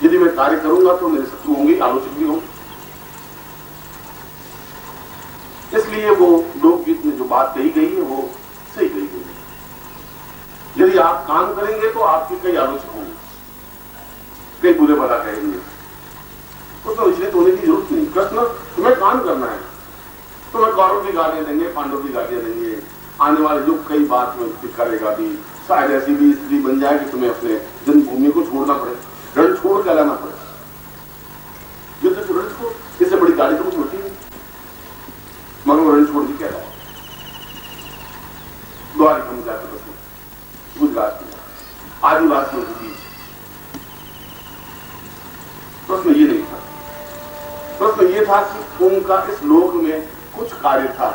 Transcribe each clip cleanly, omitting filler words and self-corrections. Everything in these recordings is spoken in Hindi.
यदि मैं कार्य करूंगा तो मेरे शत्रु होंगे, आलोचक भी होंगे। इसलिए वो लोकगीत में जो बात कही गई है वो सही कही गई है। यदि आप काम करेंगे तो आपके कई आलोचक होंगे, कई बुरे भला कहेंगे, उसमें विचलित होने की जरूरत नहीं। कृष्ण तुम्हें काम करना है, तुम्हें कौरव भी गालियां देंगे, पांडव भी गालियां देंगे, आने वाले युग कई बात में करेगा भी, शायद ऐसी भी स्थिति बन जाए कि तुम्हें अपने जन्मभूमि को छोड़ना पड़े, रण छोड़ के लाना पड़े। युद्ध तो रण छोड़, इससे बड़ी गाड़ी तो कुछ होती नहीं, मगर वो रण छोड़ के क्या रहा। द्वारिका में जाकर बसे गुजरात में आदिवासियों के बीच। प्रश्न ये नहीं था, प्रश्न ये था कि उनका इस लोक में कुछ कार्य था।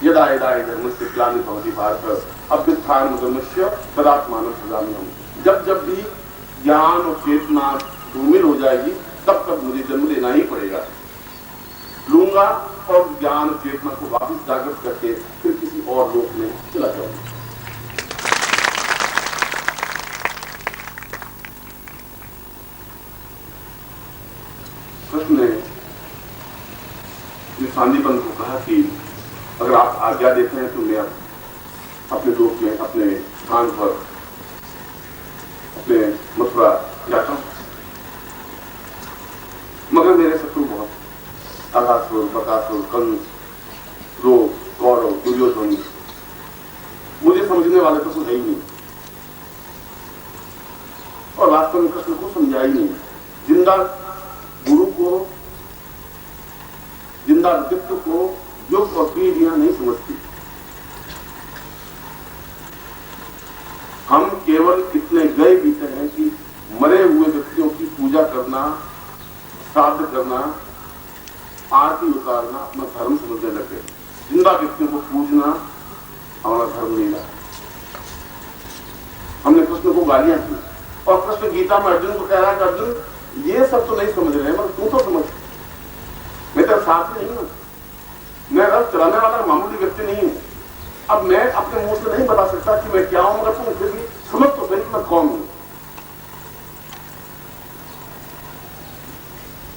यदा यदा धर्मस्य ग्लानिर्भवति भारत अभ्युत्थानमधर्मस्य तदात्मानं सृजाम्यहम्। जब जब भी ज्ञान और चेतना धूमिल हो जाएगी तब तक मुझे जन्म लेना ही पड़ेगा, लूंगा और ज्ञान और चेतना को वापस जागृत करके फिर किसी और लोक में चला जाऊंगा। कृष्ण ने सांदीपन को कहा कि अगर आप आज्ञा देते हैं तो मैं अपने लोक में, अपने स्थान पर, अपने मथुरा जाता हूं, मगर मेरे शत्रु बहुत, अघासुर, बकासुर, कंस, रोग, कौरव, दुर्योधन, मुझे समझने वाले तो है ही नहीं, और वास्तव में कृष्ण को समझा ही नहीं। जिंदा गुरु को, जिंदा व्यक्तित्व को योग और पीढ़ियां नहीं समझती। हम केवल इतने गए बीते हैं कि मरे हुए व्यक्तियों की पूजा करना, श्राद्ध करना, आरती उतारना अपना धर्म समझने लगे। जिंदा व्यक्तियों को पूजना हमारा धर्म नहीं रहा। हमने कृष्ण को गालियां दी, और कृष्ण गीता में अर्जुन को कह रहा है कि अर्जुन ये सब तो नहीं समझ रहे, मगर तू तो समझ, मैं तेरा साथ नहीं हूं, मैं रथ चलाने वाला मामूली व्यक्ति नहीं हूं। अब मैं अपने मुंह से नहीं बता सकता कि मैं क्या हूं, मगर तुम फिर भी समझ तो सही कि मैं कौन हूं।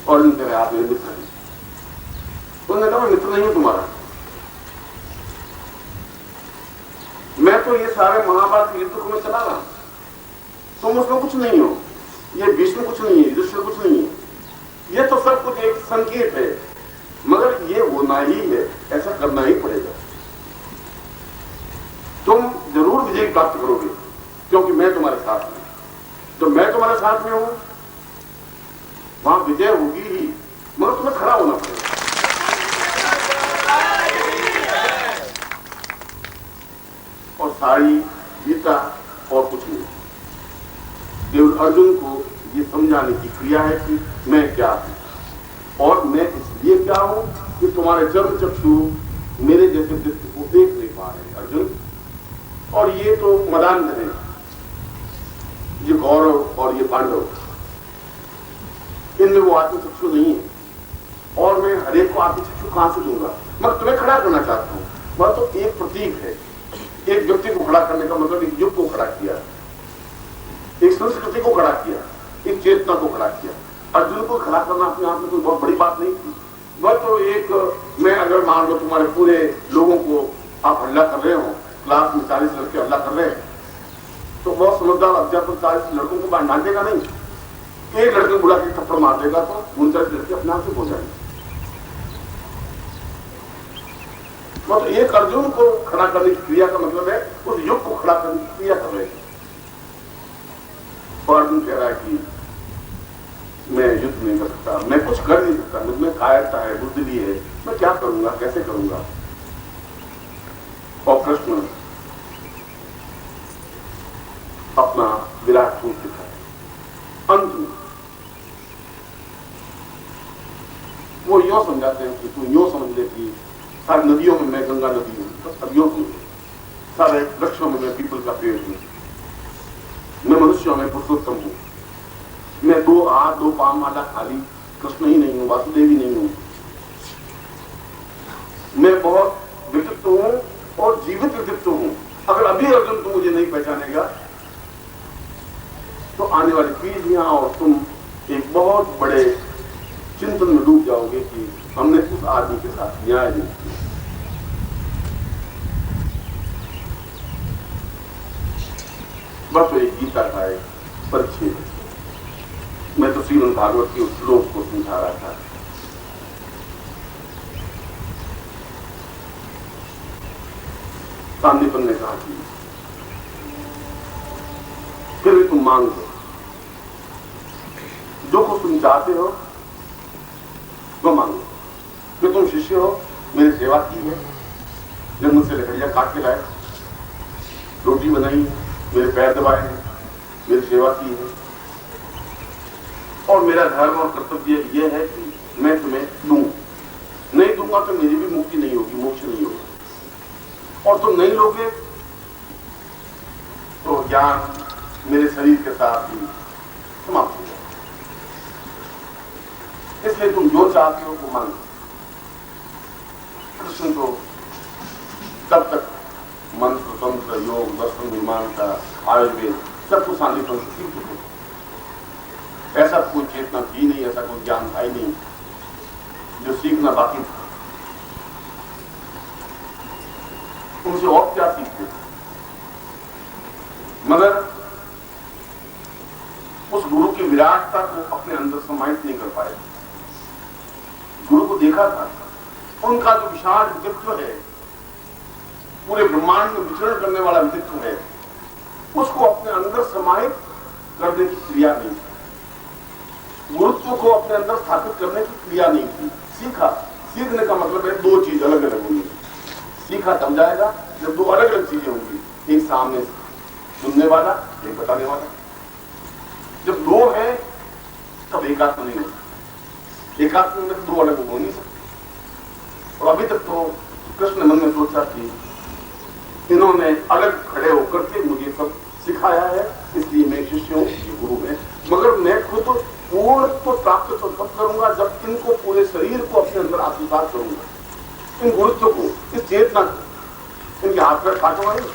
और अर्जुन कह रहे आप मेरे मित्र हैं। उन्होंने कहा मैं मित्र नहीं हूं तुम्हारा, मैं तो ये सारे महाभारत के युद्ध को मैं चला रहा हूं, तुम उसमें कुछ नहीं हो, ये भीष्म कुछ नहीं है, युधिष्ठिर कुछ नहीं है, ये तो सब कुछ एक संकेत है, मगर ये होना ही है, ऐसा करना ही पड़ेगा। तुम जरूर विजय प्राप्त करोगे क्योंकि मैं तुम्हारे साथ हूं। तो मैं तुम्हारे साथ में हूं, वहां विजय होगी ही, मगर तुम्हें खड़ा होना पड़ेगा। और सारी गीता और कुछ नहीं, केवल अर्जुन को ये समझाने की क्रिया है कि मैं क्या हूं, और मैं इसलिए क्या हूं कि तुम्हारे जन्म चक्षु मेरे जैसे व्यक्ति को देख नहीं पा रहे अर्जुन। और ये तो मदान्ध है, ये कौरव और ये पांडव, इनमें वो आत्मचक्षु नहीं है, और मैं हरेक को आत्मचक्षु कहां से दूंगा। मैं तुम्हें खड़ा करना चाहता हूं, वह तो एक प्रतीक है। एक व्यक्ति को खड़ा करने का मतलब एक युग को खड़ा किया, एक संस्कृति को खड़ा किया, एक चेतना को खड़ा किया। अर्जुन को खड़ा करना अपने आप में कोई बहुत बड़ी बात नहीं थी। वह तो एक, मैं अगर मान लो तुम्हारे पूरे लोगों को आप हल्ला कर रहे हो, क्लास में 40 लड़के हल्ला कर रहे हैं, तो बहुत समझदार अध्यापक 40 लड़कों को बाहर डांटेगा नहीं, एक लड़के बुला के थप्पड़ मार देगा तो 39 लड़के अपने आप से हो जाएंगे। तो एक अर्जुन को खड़ा करने की क्रिया का मतलब है उस युग को खड़ा करने की क्रिया कर रहे हैं। और अर्जुन कह रहा है कि मैं युद्ध नहीं कर सकता, मैं कुछ कर नहीं सकता, मुझमें कायरता है, बुद्धि है, मैं क्या करूंगा, कैसे करूंगा। और कृष्ण अपना विराट रूप दिखाए। अंत में वो यो समझाते हैं कि तू यो समझ ले कि सारी नदियों में मैं गंगा नदी हूं, बस अब यो समझ, सारे वृक्षों में मैं पीपल का पेड़ हूं, मैं मनुष्यों में पुरुषोत्तम हूं, मैं 2 हाथ 2 पांव वाला खाली कृष्ण ही नहीं हूं, वासुदेव ही नहीं हूं, मैं बहुत व्यक्तित्व हूं और जीवित व्यक्तित्व हूं। अगर अभी अर्जुन तुम मुझे नहीं पहचानेगा तो आने वाली पीढ़ियां और तुम बहुत बड़े चिंतन में डूब जाओगे कि हमने उस आदमी के साथ न्याय नहीं किया। बस तो एक गीता का एक परिच्छेद, मैं तो श्रीमद् भागवत के उस श्लोक को समझा रहा था। सांदीपन ने कहा कि फिर भी तुम मांग लो, जो कुछ तुम चाहते हो वो मांगो। फिर तुम शिष्य हो, मेरी सेवा की है, जब मुझसे लकड़ियां काट के लाए, रोटी बनाई है, मेरे पैर दबाए हैं, मेरी सेवा की है, और मेरा धर्म और कर्तव्य यह है कि मैं तुम्हें दूं। नहीं दूंगा तो मेरी भी मुक्ति नहीं होगी, मोक्ष नहीं होगा। और तुम नहीं लोगे तो ज्ञान मेरे शरीर के साथ ही समाप्त हो जाए। इसलिए तुम जो चाहते हो वो मांगो। कृष्ण तो तब तक मंत्र, तंत्र, योग, दर्शन, मीमांसा, आयुर्वेद सब कुछ सांदीपन से सीख चुके। ऐसा कोई चेतना थी नहीं, ऐसा कोई ज्ञान था ही नहीं जो सीखना बाकी था। उनसे और क्या सीखते थे, मगर उस गुरु की विराटता को अपने अंदर समाहित नहीं कर पाए। गुरु को देखा था, उनका जो विशाल व्यक्तित्व है, पूरे ब्रह्मांड में विचरण करने वाला व्यक्तित्व है, उसको अपने अंदर समाहित करने की क्रिया नहीं थी। गुरुत्व को अपने अंदर स्थापित करने की क्रिया नहीं थी। सीखा, सीखने का मतलब है दो चीज अलग अलग होंगी। सीखा तब जाएगा जब दो अलग अलग चीजें होंगी, एक सामने सुनने वाला, एक बताने वाला। जब दो है तब एकात्म नहीं होता। एकात्म में दो अलग हो नहीं सकते। और अभी तक तो कृष्ण मन में सोचा कि इन्होंने अलग खड़े होकर के मुझे सब सिखाया है, इसलिए मैं शिष्य हूं, ये गुरु है। मगर मैं खुद पूर्ण तो प्राप्त तो तब करूंगा जब इनको पूरे शरीर को अपने अंदर आत्मसात करूंगा। इन गुरुत्व को, इस चेतना को इनके हाथ पर काटूंगा नहीं।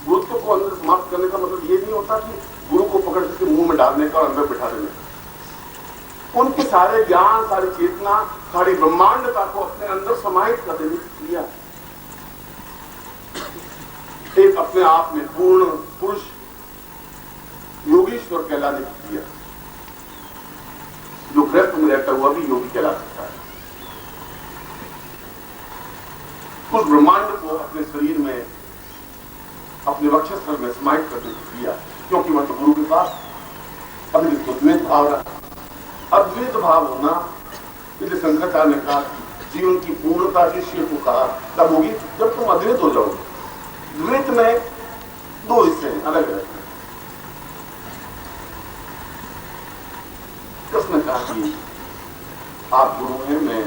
गुरुत्व को अंदर समाप्त करने का मतलब ये नहीं होता कि गुरु को पकड़ के मुंह में डालने का और अंदर बिठा देने का। उनके सारे ज्ञान, सारी चेतना, सारी ब्रह्मांडता को अपने अंदर समाहित कर देने की क्रिया, एक अपने आप में पूर्ण पुरुष योगीश्वर कहलाने की क्रिया, जो गृहस्थ में रहता हुआ भी योगी कहला सकता है। उस ब्रह्मांड को अपने शरीर में, अपने वक्षस्थल में समाहित करने की क्रिया, क्योंकि वह तो गुरु के पास अभी द्वैत भाव रहा। अद्वैत भाव होना, इसलिए शंकराचार्य ने कहा जीवन की पूर्णता शिष्य को कहा तब होगी जब तुम अद्वैत हो जाओगे। द्वैत में दो हिस्से हैं, अलग अलग। कृष्ण कहा कि आप गुरु हैं, मैं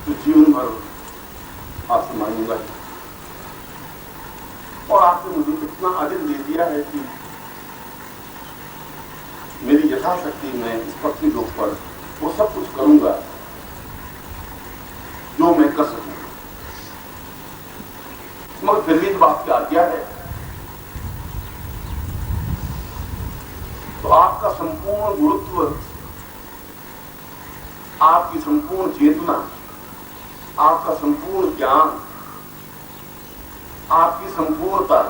तो जीवन भर आपसे मांगूंगा और आपने मुझे इतना अधिक दे दिया है कि मेरी यथाशक्ति मैं इस पृथ्वी लोक पर वो सब कुछ करूंगा जो मैं कर सकूंगा। मगर फिर भी तो आपकी आज्ञा है, तो आपका संपूर्ण गुरुत्व, आपकी संपूर्ण चेतना, आपका संपूर्ण ज्ञान, आपकी संपूर्णता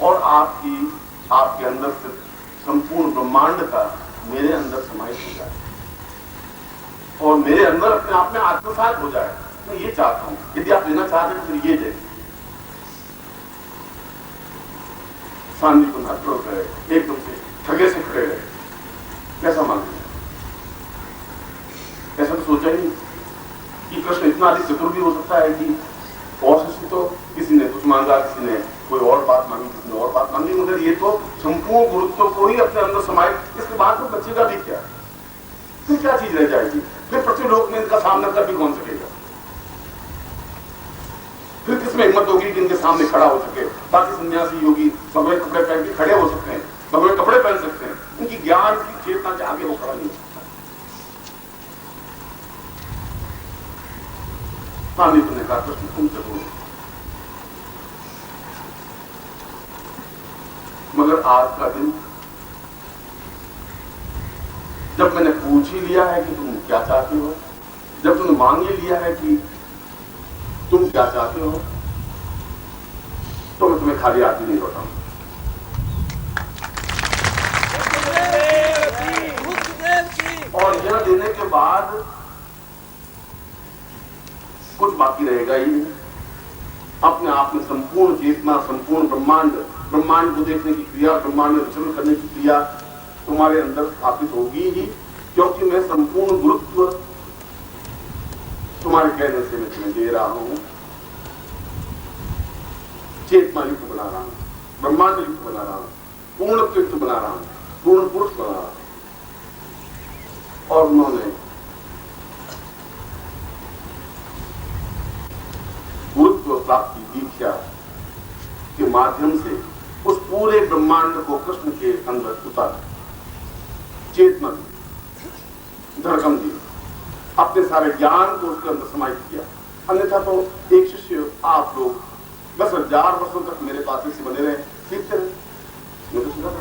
और आपके अंदर से संपूर्ण ब्रह्मांड का मेरे अंदर समाहित हो जाए और मेरे अंदर अपने आप में आत्मसात हो जाए। मैं ये चाहता हूं। यदि आप लेना चाहते हैं तो फिर ये दे। सांदीपन हट गए, एकदम से ठगे से खड़े गए। कैसा मांगे? ऐसा तो सोचा ही नहीं कि कृष्ण इतना अधिक चतुर भी हो सकता है कि और शिष्य तो किसी ने कुछ मांगा, किसी ने कोई और बात मांगी, किसी ने और बात मांगी, मगर ये तो संपूर्ण गुरुत्व को ही अपने अंदर समाये। इसके बाद तो बच्चे का भी क्या, फिर क्या चीज रह जाएगी? फिर पृथ्वी लोक में इनका सामना कर भी कौन सकेगा? फिर किसमें हिम्मत होगी कि इनके सामने खड़ा हो सके? बाकी सन्यासी योगी भगवे कपड़े पहन के खड़े हो सकते हैं, भगवे कपड़े पहन सकते हैं, उनकी ज्ञान की चेतना से आगे वो खड़ा नहीं हो सकता। सांदीपन ने कहा कृष्ण तुम चलो, मगर आज का दिन जब मैंने पूछ ही लिया है कि तुम क्या चाहते हो, जब तुमने मांग ही लिया है कि तुम क्या चाहते हो, तो मैं तुम्हें खाली हाथ नहीं लौटाऊंगा। और यह देने के बाद कुछ बाकी रहेगा ही नहीं। अपने आप में संपूर्ण चेतना, संपूर्ण ब्रह्मांड को देखने की क्रिया, ब्रह्मांड में विचरण करने की क्रिया तुम्हारे अंदर स्थापित होगी ही, क्योंकि मैं संपूर्ण गुरुत्व तुम्हारे कहने से मैं तुम्हें दे रहा हूं। चेतना युक्त बना रहा हूं, ब्रह्मांड युक्त बना रहा हूं, पूर्ण युक्त बना रहा हूं, पूर्ण पुरुष बना रहा हूं। और उन्होंने गुरुत्व प्राप्ति दीक्षा के माध्यम से उस पूरे ब्रह्मांड को कृष्ण के अंदर उतारा, चेतना दी, धड़कन दी, अपने सारे ज्ञान को उसके अंदर समाहित किया। अन्यथा तो एक शिष्य आप लोग 10,000 वर्षों तक मेरे पास से बने रहे, सीखते रहे, मैं तो सीखा था,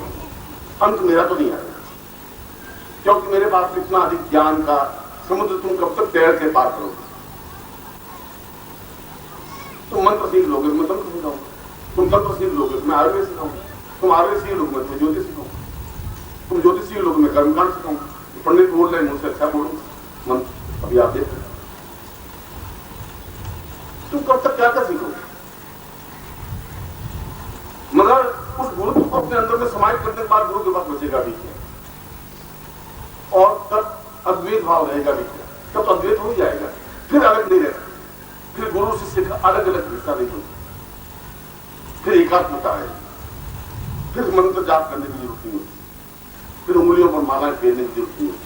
अंत मेरा तो नहीं आएगा, क्योंकि मेरे पास इतना अधिक ज्ञान का समुद्र तुम कब तक तैर के पार करोगे। तुम मंत्र सीख लोगे, मैं तंत्र सिखाऊंगा, तुम तंत्र सीख लोगे, मैं आयुर्वेद सिखाऊंगा, तुम आयुर्वेद सीख लोगे, मैं ज्योतिष सिखाऊंगा, तुम ज्योतिष सीख लोगे, मैं कर्मकांड सिखाऊंगा। पंडित बोल रहे हैं, मुझसे अच्छा बोलूंगा मंत्र। अभी आप देख रहे, तुम कब तक क्या क्या सीखोगे? मगर उस गुरु को अपने अंदर में समाहित करने के बाद गुरु के पास बचेगा भी क्या, और तब अद्वैत भाव रहेगा भी क्या, तब तो अद्वैत हो ही जाएगा, फिर अलग नहीं रहता, फिर गुरु शिष्य का अलग अलग हिस्सा नहीं होता, फिर एकात्मता है, फिर मंत्र जाप करने की जरूरत नहीं होती, फिर उंगलियों पर मालाएं फेरने की जरूरत नहीं होती।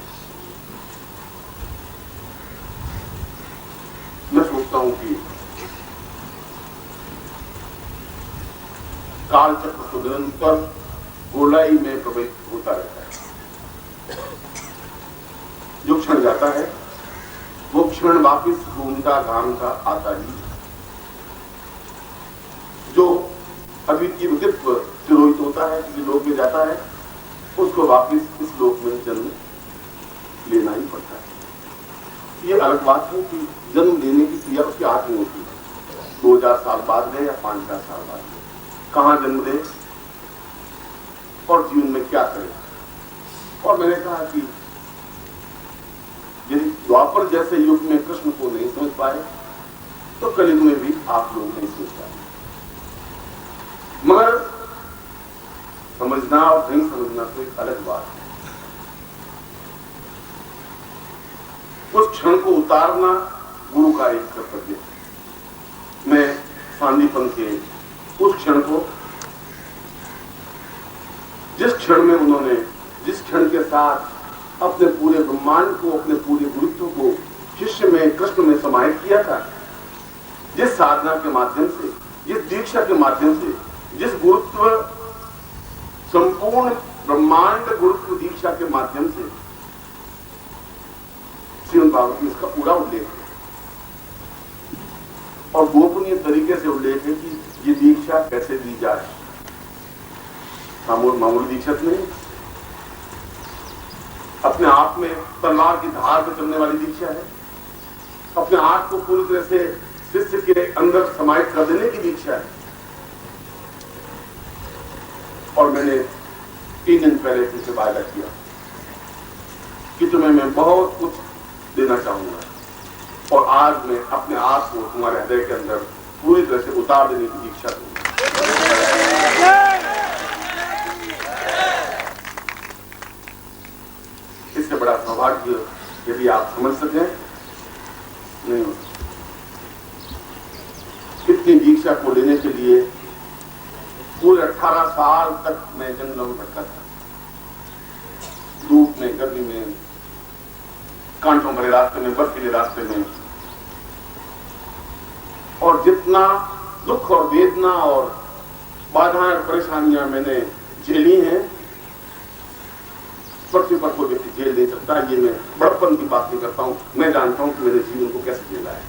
मैं सोचता हूं कि काल चक्र तो निरंतर गोलाई में प्रवेश होता रहता है। जो क्षण जाता है वो क्षण वापिस घूमता घामता आता ही। जो अद्वितीय व्यक्तित्व तिरोहित होता है, किसी लोक में जाता है, उसको वापिस इस लोक में जन्म लेना ही पड़ता है। ये अलग बात है कि जन्म लेने की क्रिया उसके हाथ में होती है, 2000 साल बाद ले या 5000 साल बाद ले, कहां जन्म ले और जीवन में क्या करे। और मैंने कहा कि यदि द्वापर जैसे युग में कृष्ण को नहीं समझ पाए तो कलयुग में भी आप लोग नहीं समझ पाए। मगर समझना और नहीं समझना तो एक अलग बात है। उस क्षण को उतारना गुरु का एक कर्तव्य है। मैं सांदीपन के उस क्षण को, जिस क्षण में उन्होंने, जिस क्षण के साथ अपने पूरे ब्रह्मांड को, अपने पूरे गुरुत्व को शिष्य में, कृष्ण में समाहित किया था, जिस साधना के माध्यम से, जिस दीक्षा के माध्यम से, जिस गुरुत्व, संपूर्ण ब्रह्मांड गुरुत्व दीक्षा के माध्यम से श्रीमद् भागवत में इसका पूरा उल्लेख है और गोपनीय तरीके से उल्लेख है कि ये दीक्षा कैसे दी जाए। मामूली दीक्षा नहीं, अपने आप में तलवार की धार पर चलने वाली दीक्षा है, अपने आप को पूरी तरह से शिष्य के अंदर समाहित कर देने की दीक्षा है। और मैंने 3 दिन पहले तुमसे वायदा किया कि तुम्हें मैं बहुत कुछ देना चाहूंगा और आज मैं अपने आप को तुम्हारे हृदय के अंदर पूरी तरह से उतार देने की दीक्षा दूंगा। इससे बड़ा सौभाग्य यदि आप समझ सकें नहीं हो। इतनी दीक्षा को लेने के लिए पूरे 18 साल तक मैं जंगलों में भटका था, धूप में, गर्मी में, कांटों भरे रास्ते में, बर्फीले रास्ते में, और जितना दुख और वेदना और बाधाएं और परेशानियां मैंने झेली हैं, पृथ्वी पर कोई व्यक्ति झेल नहीं सकता। ये मैं बड़प्पन की बात नहीं करता हूं, मैं जानता हूं कि मेरे जीवन को कैसे झेला है।